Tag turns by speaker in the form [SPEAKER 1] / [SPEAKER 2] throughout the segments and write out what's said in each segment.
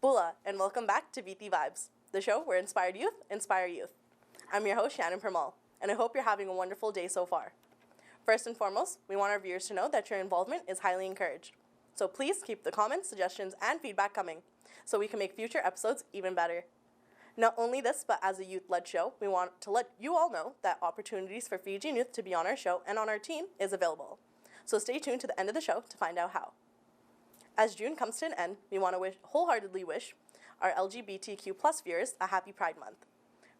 [SPEAKER 1] Bula, and welcome back to Viti Vibes, the show where inspired youth inspire youth. I'm your host, Shannon Permal, and I hope you're having a wonderful day so far. First and foremost, we want our viewers to know that your involvement is highly encouraged. So please keep the comments, suggestions, and feedback coming so we can make future episodes even better. Not only this, but as a youth-led show, we want to let you all know that opportunities for Fijian youth to be on our show and on our team is available. So stay tuned to the end of the show to find out how. As June comes to an end, we want to wholeheartedly wish our LGBTQ plus viewers a happy Pride Month.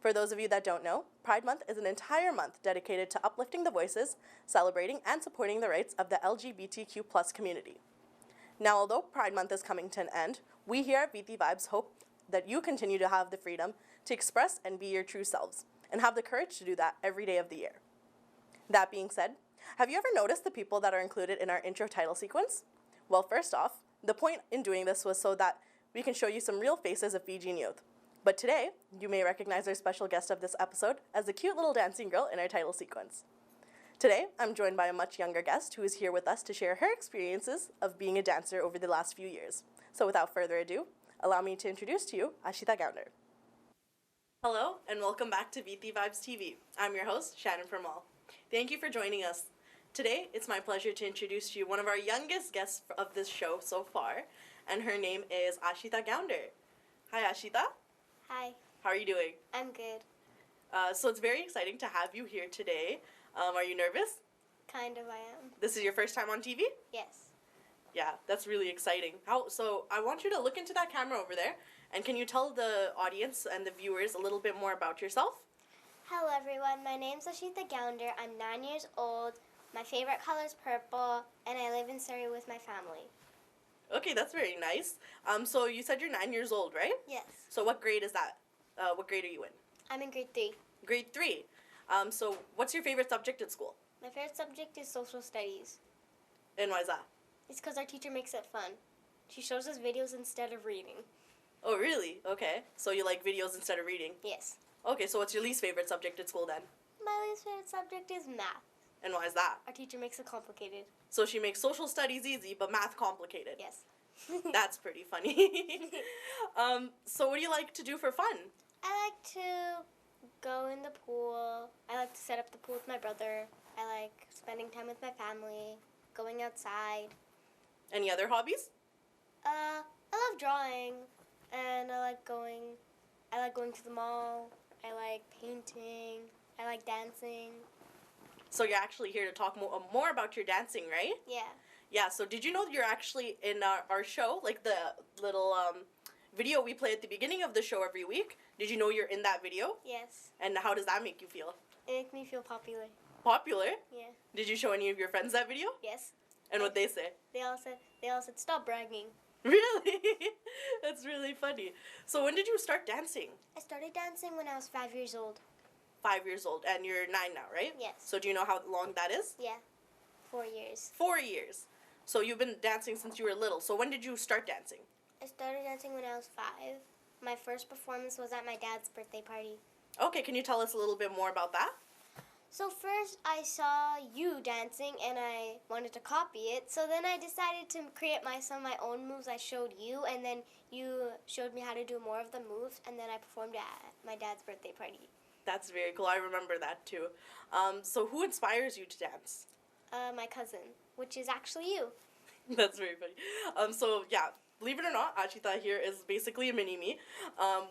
[SPEAKER 1] For those of you that don't know, Pride Month is an entire month dedicated to uplifting the voices, celebrating, and supporting the rights of the LGBTQ plus community. Now, although Pride Month is coming to an end, we here at Viti Vibes hope that you continue to have the freedom to express and be your true selves, and have the courage to do that every day of the year. That being said, have you ever noticed the people that are included in our intro title sequence? Well, first off, the point in doing this was so that we can show you some real faces of Fijian youth. But today, you may recognize our special guest of this episode as the cute little dancing girl in our title sequence. Today, I'm joined by a much younger guest who is here with us to share her experiences of being a dancer over the last few years. So without further ado, allow me to introduce to you Shita Gallander. Hello, and welcome back to Viti Vibes TV. I'm your host, Shannon Permal. Thank you for joining us. Today, it's my pleasure to introduce to you one of our youngest guests of this show so far, and her name is Shita Gallander. Hi, Ashita.
[SPEAKER 2] Hi.
[SPEAKER 1] How are you doing?
[SPEAKER 2] I'm good.
[SPEAKER 1] So it's very exciting to have you here today. Are you nervous?
[SPEAKER 2] Kind of, I am.
[SPEAKER 1] This is your first time on TV?
[SPEAKER 2] Yes.
[SPEAKER 1] Yeah, that's really exciting. So I want you to look into that camera over there, and can you tell the audience and the viewers a little bit more about yourself?
[SPEAKER 2] Hello, everyone. My name's Ashita Gallander. I'm 9 years old. My favorite color is purple, and I live in Surrey with my family.
[SPEAKER 1] Okay, that's very nice. So you said you're 9 years old, right?
[SPEAKER 2] Yes.
[SPEAKER 1] So what grade is that? What grade are you in?
[SPEAKER 2] I'm in grade 3.
[SPEAKER 1] Grade 3. So what's your favorite subject at school?
[SPEAKER 2] My favorite subject is social studies.
[SPEAKER 1] And why is that?
[SPEAKER 2] It's because our teacher makes it fun. She shows us videos instead of reading.
[SPEAKER 1] Oh, really? Okay. So you like videos instead of reading?
[SPEAKER 2] Yes.
[SPEAKER 1] Okay, so what's your least favorite subject at school then?
[SPEAKER 2] My least favorite subject is math.
[SPEAKER 1] And why is that?
[SPEAKER 2] Our teacher makes it complicated.
[SPEAKER 1] So she makes social studies easy, but math complicated.
[SPEAKER 2] Yes.
[SPEAKER 1] That's pretty funny. So what do you like to do for fun?
[SPEAKER 2] I like to go in the pool. I like to set up the pool with my brother. I like spending time with my family, going outside.
[SPEAKER 1] Any other hobbies?
[SPEAKER 2] I love drawing, and I like going to the mall. I like painting. I like dancing.
[SPEAKER 1] So you're actually here to talk more about your dancing, right?
[SPEAKER 2] Yeah.
[SPEAKER 1] Yeah, so did you know you're actually in our show, like the little video we play at the beginning of the show every week? Did you know you're in that video?
[SPEAKER 2] Yes.
[SPEAKER 1] And how does that make you feel?
[SPEAKER 2] It makes me feel popular.
[SPEAKER 1] Popular?
[SPEAKER 2] Yeah.
[SPEAKER 1] Did you show any of your friends that video?
[SPEAKER 2] Yes.
[SPEAKER 1] And what'd they say?
[SPEAKER 2] They all said, stop bragging.
[SPEAKER 1] Really? That's really funny. So when did you start dancing?
[SPEAKER 2] I started dancing when I was 5 years old.
[SPEAKER 1] 5 years old, and you're 9 now, right?
[SPEAKER 2] Yes.
[SPEAKER 1] So do you know how long that is?
[SPEAKER 2] Yeah. 4 years.
[SPEAKER 1] 4 years. So you've been dancing since you were little. So when did you start dancing?
[SPEAKER 2] I started dancing when I was 5. My first performance was at my dad's birthday party.
[SPEAKER 1] Okay, can you tell us a little bit more about that?
[SPEAKER 2] So first I saw you dancing and I wanted to copy it. So then I decided to create some of my own moves. I showed you, and then you showed me how to do more of the moves, and then I performed at my dad's birthday party.
[SPEAKER 1] That's very cool. I remember that too. So who inspires you to dance?
[SPEAKER 2] My cousin, which is actually you.
[SPEAKER 1] That's very funny. So yeah, believe it or not, Ashita here is basically a mini-me.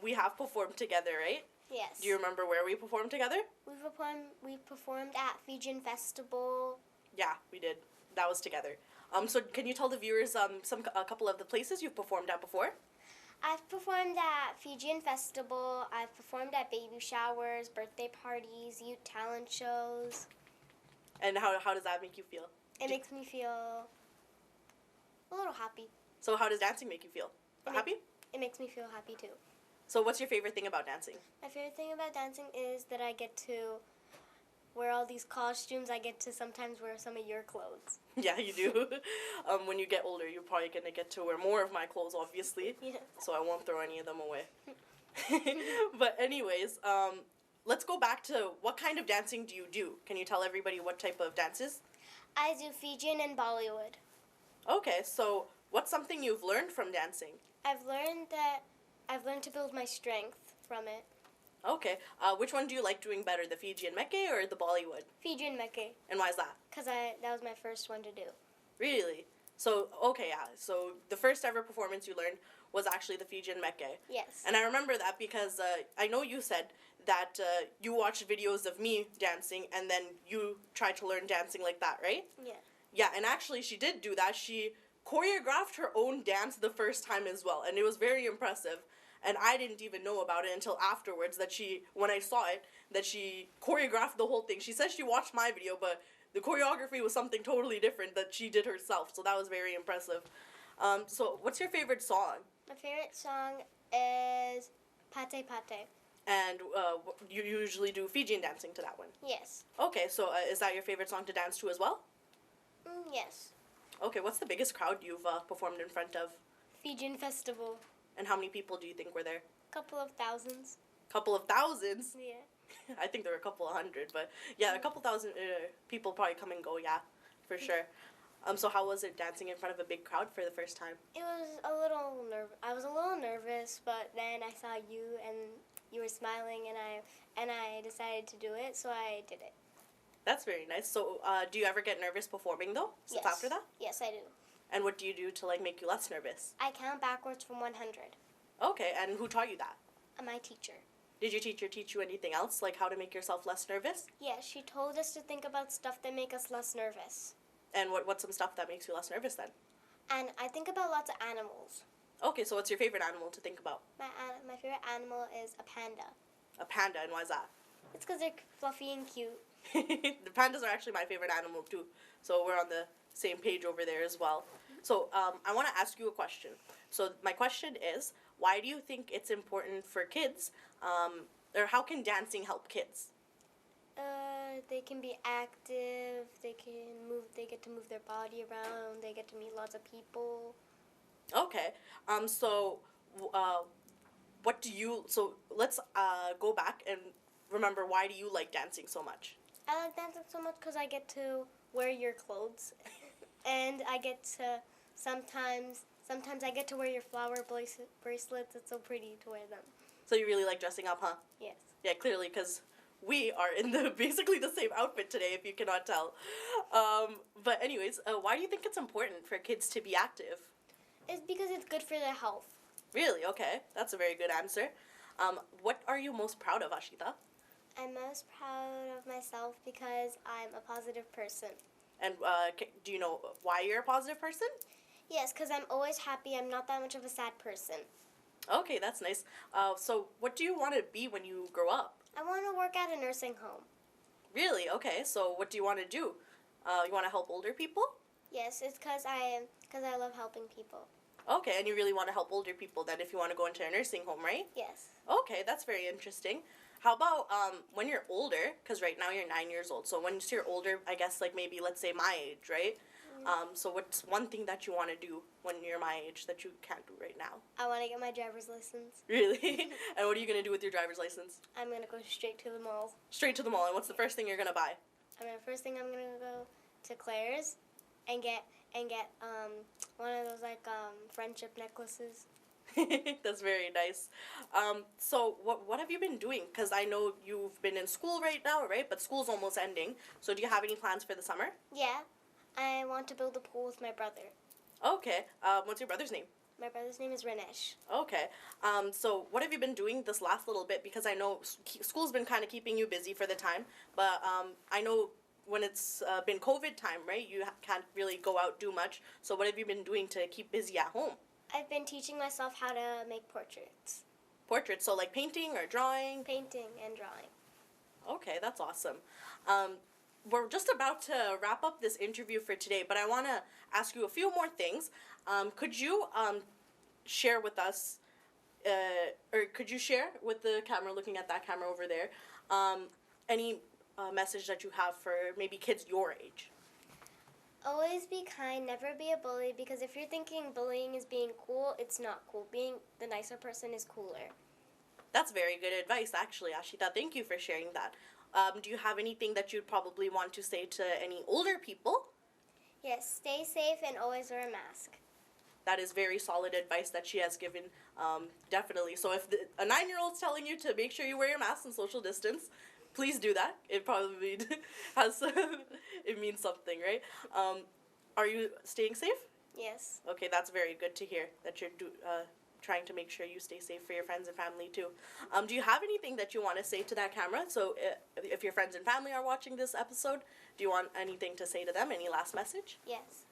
[SPEAKER 1] We have performed together, right?
[SPEAKER 2] Yes.
[SPEAKER 1] Do you remember where we performed together?
[SPEAKER 2] We performed at Fijian Festival.
[SPEAKER 1] Yeah, we did. That was together. So can you tell the viewers a couple of the places you've performed at before?
[SPEAKER 2] I've performed at Fijian Festival. I've performed at baby showers, birthday parties, youth talent shows.
[SPEAKER 1] And how does that make you feel?
[SPEAKER 2] It makes me feel a little happy.
[SPEAKER 1] So how does dancing make you feel? Happy?
[SPEAKER 2] It makes me feel happy too.
[SPEAKER 1] So what's your favorite thing about dancing?
[SPEAKER 2] My favorite thing about dancing is that I get to wear all these costumes. I get to sometimes wear some of your clothes.
[SPEAKER 1] Yeah, you do. When you get older, you're probably going to get to wear more of my clothes, obviously.
[SPEAKER 2] Yeah.
[SPEAKER 1] So I won't throw any of them away. But anyways, let's go back to what kind of dancing do you do? Can you tell everybody what type of dances?
[SPEAKER 2] I do Fijian and Bollywood.
[SPEAKER 1] Okay, so what's something you've learned from dancing?
[SPEAKER 2] I've learned to build my strength from it.
[SPEAKER 1] Okay. Which one do you like doing better, the Fijian Meke or the Bollywood?
[SPEAKER 2] Fijian Meke.
[SPEAKER 1] And why is that?
[SPEAKER 2] Because that was my first one to do.
[SPEAKER 1] Really? So, okay, yeah. So the first ever performance you learned was actually the Fijian Meke.
[SPEAKER 2] Yes.
[SPEAKER 1] And I remember that because I know you said that you watched videos of me dancing and then you tried to learn dancing like that, right?
[SPEAKER 2] Yeah.
[SPEAKER 1] Yeah, and actually she did do that. She choreographed her own dance the first time as well, and it was very impressive. And I didn't even know about it until afterwards when I saw it, that she choreographed the whole thing. She said she watched my video, but the choreography was something totally different that she did herself, so that was very impressive. So what's your favorite song?
[SPEAKER 2] My favorite song is Pate Pate.
[SPEAKER 1] And you usually do Fijian dancing to that one?
[SPEAKER 2] Yes.
[SPEAKER 1] Okay, so is that your favorite song to dance to as well?
[SPEAKER 2] Yes.
[SPEAKER 1] Okay, what's the biggest crowd you've performed in front of?
[SPEAKER 2] Fijian Festival.
[SPEAKER 1] And how many people do you think were there?
[SPEAKER 2] Couple of thousands.
[SPEAKER 1] Couple of thousands?
[SPEAKER 2] Yeah.
[SPEAKER 1] I think there were a couple of hundred, but yeah, a couple thousand people probably come and go, yeah, for sure. So how was it dancing in front of a big crowd for the first time?
[SPEAKER 2] It was a little I was a little nervous, but then I saw you and you were smiling, and I decided to do it, so I did it.
[SPEAKER 1] That's very nice. So do you ever get nervous performing though? Since
[SPEAKER 2] Yes.
[SPEAKER 1] after that?
[SPEAKER 2] Yes, I do.
[SPEAKER 1] And what do you do to like make you less nervous?
[SPEAKER 2] I count backwards from 100.
[SPEAKER 1] Okay, and who taught you that?
[SPEAKER 2] My teacher.
[SPEAKER 1] Did your teacher teach you anything else, like how to make yourself less nervous?
[SPEAKER 2] Yes, she told us to think about stuff that make us less nervous.
[SPEAKER 1] And what's some stuff that makes you less nervous then?
[SPEAKER 2] And I think about lots of animals.
[SPEAKER 1] Okay, so what's your favorite animal to think about?
[SPEAKER 2] My favorite animal is a panda.
[SPEAKER 1] A panda, and why is that?
[SPEAKER 2] It's because they're fluffy and cute.
[SPEAKER 1] The pandas are actually my favorite animal too, so we're on the same page over there as well. So I want to ask you a question. So my question is, why do you think it's important for kids, or how can dancing help kids?
[SPEAKER 2] They can be active. They can move. They get to move their body around. They get to meet lots of people.
[SPEAKER 1] Okay. So what do you? So let's go back and remember, why do you like dancing so much?
[SPEAKER 2] I like dancing so much because I get to wear your clothes, and I get to sometimes I get to wear your flower bracelets. It's so pretty to wear them.
[SPEAKER 1] So you really like dressing up, huh?
[SPEAKER 2] Yes.
[SPEAKER 1] Yeah, clearly, because we are in basically the same outfit today, if you cannot tell. But anyways, why do you think it's important for kids to be active?
[SPEAKER 2] It's because it's good for their health.
[SPEAKER 1] Really? Okay, that's a very good answer. What are you most proud of, Ashita?
[SPEAKER 2] I'm most proud of myself because I'm a positive person.
[SPEAKER 1] And do you know why you're a positive person?
[SPEAKER 2] Yes, because I'm always happy. I'm not that much of a sad person.
[SPEAKER 1] Okay, that's nice. So what do you want to be when you grow up?
[SPEAKER 2] I want to work at a nursing home.
[SPEAKER 1] Really? Okay, so what do you want to do? You want to help older people?
[SPEAKER 2] Yes, it's because I love helping people.
[SPEAKER 1] Okay, and you really want to help older people then if you want to go into a nursing home, right?
[SPEAKER 2] Yes.
[SPEAKER 1] Okay, that's very interesting. How about when you're older, because right now you're 9 years old, so once you're older, I guess like maybe let's say my age, right? So what's one thing that you want to do when you're my age that you can't do right now?
[SPEAKER 2] I want to get my driver's license.
[SPEAKER 1] Really? And what are you going to do with your driver's license?
[SPEAKER 2] I'm going to go straight to the mall.
[SPEAKER 1] Straight to the mall, and what's the first thing you're going to buy?
[SPEAKER 2] First thing I'm going to go to Claire's and get one of those friendship necklaces.
[SPEAKER 1] That's very nice. So what have you been doing? Because I know you've been in school right now, right? But school's almost ending. So do you have any plans for the summer?
[SPEAKER 2] Yeah. I want to build a pool with my brother.
[SPEAKER 1] Okay. What's your brother's name?
[SPEAKER 2] My brother's name is Renesh.
[SPEAKER 1] Okay. So what have you been doing this last little bit? Because I know school's been kind of keeping you busy for the time. But I know when it's been COVID time, right? You can't really go out, do much. So what have you been doing to keep busy at home?
[SPEAKER 2] I've been teaching myself how to make portraits.
[SPEAKER 1] Portraits, so like painting or drawing?
[SPEAKER 2] Painting and drawing.
[SPEAKER 1] Okay, that's awesome. We're just about to wrap up this interview for today, but I want to ask you a few more things. Could you share with us, or could you share with the camera, looking at that camera over there, any message that you have for maybe kids your age?
[SPEAKER 2] Always be kind, never be a bully, because if you're thinking bullying is being cool, it's not cool. Being the nicer person is cooler.
[SPEAKER 1] That's very good advice, actually, Ashita. Thank you for sharing that. Do you have anything that you'd probably want to say to any older people?
[SPEAKER 2] Yes, stay safe and always wear a mask.
[SPEAKER 1] that is very solid advice that she has given, definitely. So if a 9-year-old's telling you to make sure you wear your mask and social distance, please do that. It probably has, it means something, right? Are you staying safe?
[SPEAKER 2] Yes.
[SPEAKER 1] Okay, that's very good to hear that you're trying to make sure you stay safe for your friends and family too. Do you have anything that you want to say to that camera? So if your friends and family are watching this episode, do you want anything to say to them? Any last message?
[SPEAKER 2] Yes.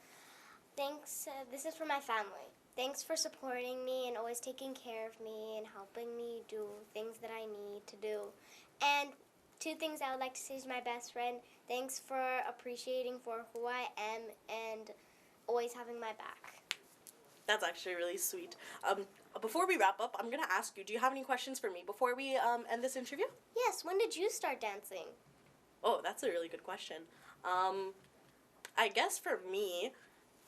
[SPEAKER 2] Thanks. This is for my family. Thanks for supporting me and always taking care of me and helping me do things that I need to do. And 2 things I would like to say to my best friend. Thanks for appreciating for who I am and always having my back.
[SPEAKER 1] That's actually really sweet. Before we wrap up, I'm going to ask you, do you have any questions for me before we end this interview?
[SPEAKER 2] Yes. When did you start dancing?
[SPEAKER 1] Oh, that's a really good question. I guess for me,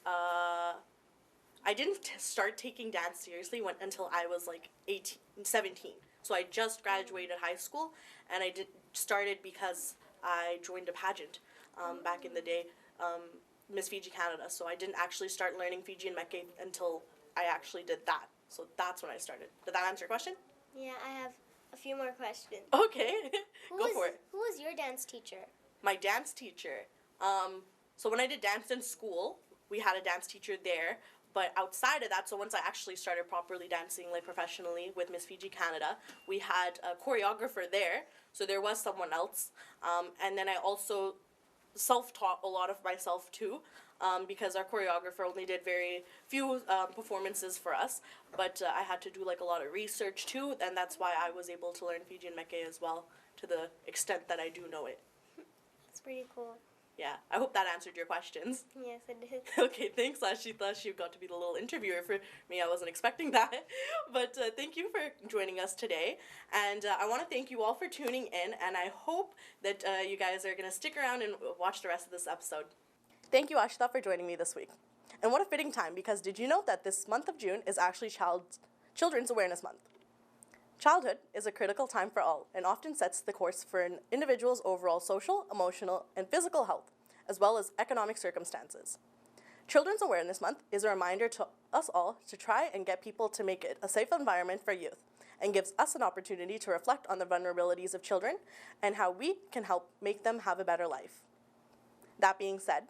[SPEAKER 1] I didn't start taking dance seriously until I was like 17. So I just graduated high school, and I started because I joined a pageant back in the day, Miss Fiji Canada. So I didn't actually start learning Fijian meke until I actually did that. So that's when I started. Did that answer your question?
[SPEAKER 2] Yeah, I have a few more questions.
[SPEAKER 1] Okay, go for it.
[SPEAKER 2] Who was your dance teacher?
[SPEAKER 1] My dance teacher. So when I did dance in school, we had a dance teacher there. But outside of that, so once I actually started properly dancing like professionally with Miss Fiji Canada, we had a choreographer there. So there was someone else. And then I also self-taught a lot of myself too, because our choreographer only did very few performances for us. But I had to do like a lot of research too, and that's why I was able to learn Fijian meke as well, to the extent that I do know it.
[SPEAKER 2] That's pretty cool.
[SPEAKER 1] Yeah, I hope that answered your questions.
[SPEAKER 2] Yes, it did.
[SPEAKER 1] Okay, thanks, Ashita. She got to be the little interviewer for me. I wasn't expecting that. But thank you for joining us today. And I want to thank you all for tuning in. And I hope that you guys are going to stick around and watch the rest of this episode. Thank you, Ashita, for joining me this week. And what a fitting time, because did you know that this month of June is actually Children's Awareness Month? Childhood is a critical time for all and often sets the course for an individual's overall social, emotional, and physical health, as well as economic circumstances. Children's Awareness Month is a reminder to us all to try and get people to make it a safe environment for youth, and gives us an opportunity to reflect on the vulnerabilities of children and how we can help make them have a better life. That being said,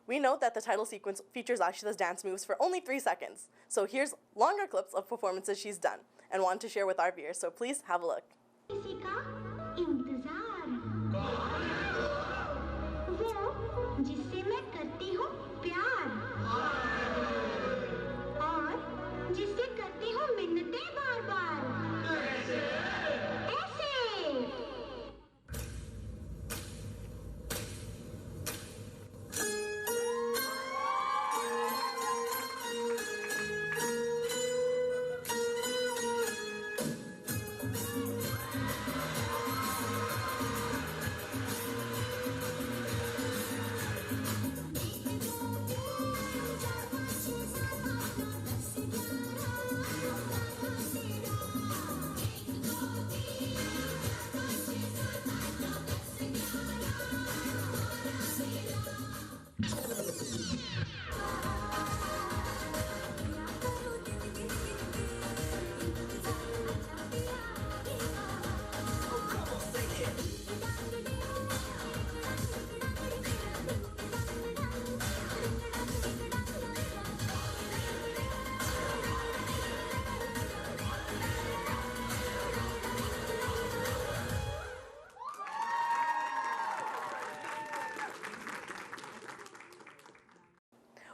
[SPEAKER 1] we know that the title sequence features Ashita's dance moves for only 3 seconds, so here's longer clips of performances she's done and want to share with our viewers, so please have a look.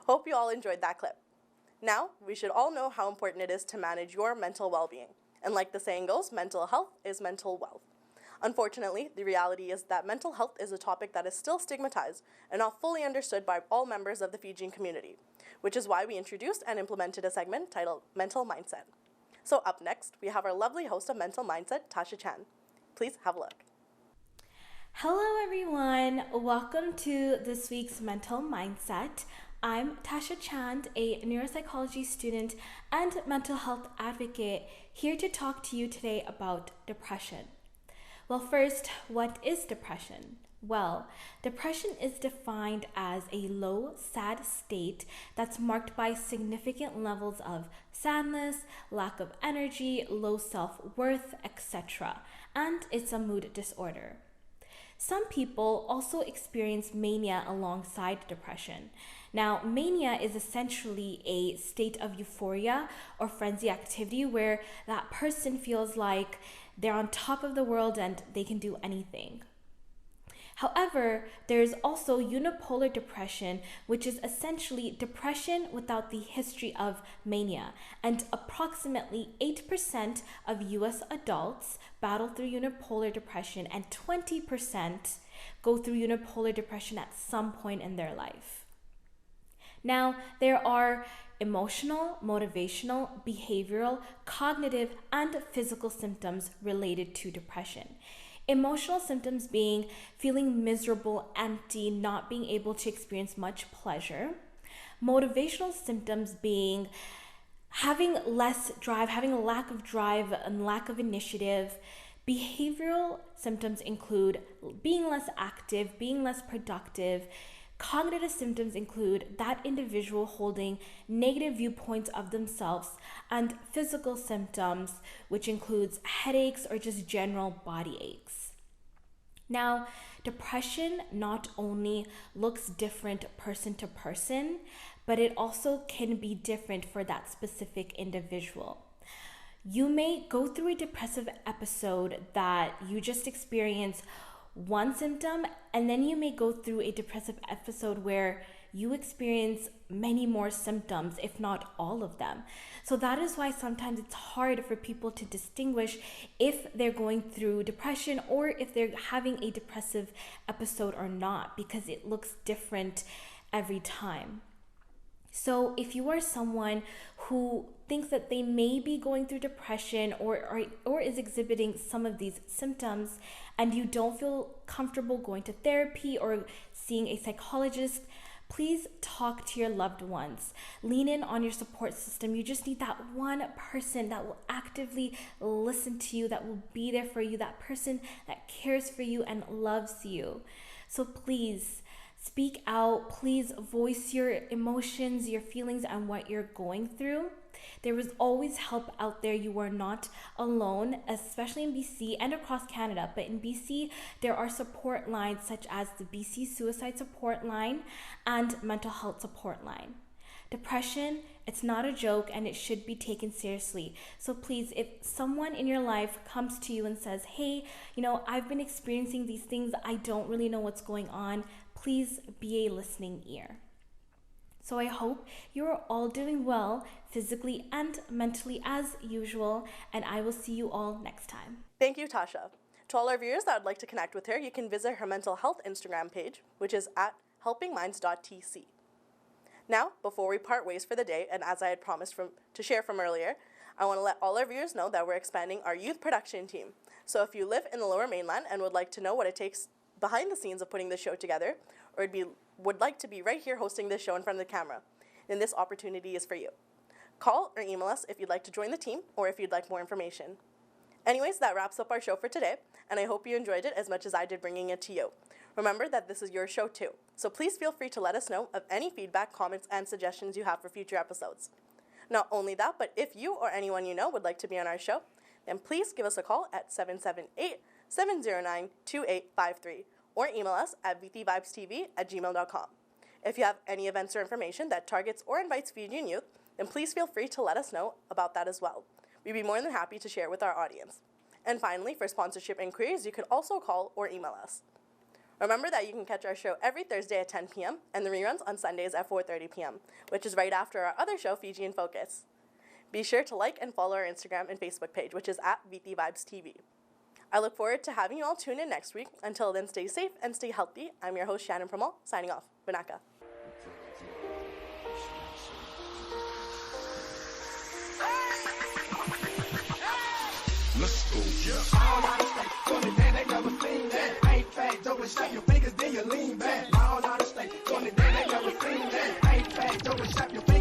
[SPEAKER 1] Hope you all enjoyed that clip. Now, we should all know how important it is to manage your mental well-being. And like the saying goes, mental health is mental wealth. Unfortunately, the reality is that mental health is a topic that is still stigmatized and not fully understood by all members of the Fijian community, which is why we introduced and implemented a segment titled Mental Mindset. So up next, we have our lovely host of Mental Mindset, Tasha Chan. Please have a look.
[SPEAKER 3] Hello everyone, welcome to this week's Mental Mindset. I'm Tasha Chand, a neuropsychology student and mental health advocate, here to talk to you today about depression. Well, first, what is depression? Well, depression is defined as a low, sad state that's marked by significant levels of sadness, lack of energy, low self-worth, etc. And it's a mood disorder. Some people also experience mania alongside depression. Now, mania is essentially a state of euphoria or frenzy activity where that person feels like they're on top of the world and they can do anything. However, there's also unipolar depression, which is essentially depression without the history of mania. And approximately 8% of US adults battle through unipolar depression, and 20% go through unipolar depression at some point in their life. Now, there are emotional, motivational, behavioral, cognitive, and physical symptoms related to depression. Emotional symptoms being feeling miserable, empty, not being able to experience much pleasure. Motivational symptoms being having less drive, having a lack of drive and lack of initiative. Behavioral symptoms include being less active, being less productive. Cognitive symptoms include that individual holding negative viewpoints of themselves, and physical symptoms, which includes headaches or just general body aches. Now, depression not only looks different person to person, but it also can be different for that specific individual. You may go through a depressive episode that you just experience one symptom, and then you may go through a depressive episode where you experience many more symptoms, if not all of them. So that is why sometimes it's hard for people to distinguish if they're going through depression or if they're having a depressive episode or not, because it looks different every time. So if you are someone who thinks that they may be going through depression or is exhibiting some of these symptoms, and you don't feel comfortable going to therapy or seeing a psychologist, please talk to your loved ones. Lean in on your support system. You just need that one person that will actively listen to you, that will be there for you, that person that cares for you and loves you. So please speak out. Please voice your emotions, your feelings, and what you're going through. There is always help out there. You are not alone, especially in BC and across Canada. But in BC, there are support lines such as the BC Suicide Support Line and Mental Health Support Line. Depression, it's not a joke, and it should be taken seriously. So please, if someone in your life comes to you and says, hey, I've been experiencing these things, I don't really know what's going on, please be a listening ear. So I hope you are all doing well physically and mentally as usual, and I will see you all next time.
[SPEAKER 1] Thank you, Tasha. To all our viewers that would like to connect with her, you can visit her mental health Instagram page, which is at helpingminds.tc. Now, before we part ways for the day, and as I had promised to share from earlier, I want to let all our viewers know that we're expanding our youth production team. So if you live in the Lower Mainland and would like to know what it takes behind the scenes of putting this show together, or would like to be right here hosting this show in front of the camera, then this opportunity is for you. Call or email us if you'd like to join the team or if you'd like more information. Anyways, that wraps up our show for today, and I hope you enjoyed it as much as I did bringing it to you. Remember that this is your show too, so please feel free to let us know of any feedback, comments, and suggestions you have for future episodes. Not only that, but if you or anyone you know would like to be on our show, then please give us a call at 778-709-2853 or email us at vitivibestv@gmail.com. If you have any events or information that targets or invites Fijian youth, then please feel free to let us know about that as well. We'd be more than happy to share with our audience. And finally, for sponsorship inquiries, you could also call or email us. Remember that you can catch our show every Thursday at 10 p.m. and the reruns on Sundays at 4:30 p.m., which is right after our other show, Fiji in Focus. Be sure to like and follow our Instagram and Facebook page, which is at Viti Vibes TV. I look forward to having you all tune in next week. Until then, stay safe and stay healthy. I'm your host, Shannon Pramal, signing off. Banaka.
[SPEAKER 4] Let's go, yeah. All out of state, doing the day they never seen that. Ain't fat, Joe, and shake your fingers, then you lean back. All out of state, doing the day they never seen that. Ain't fat, Joe, and shake your fingers.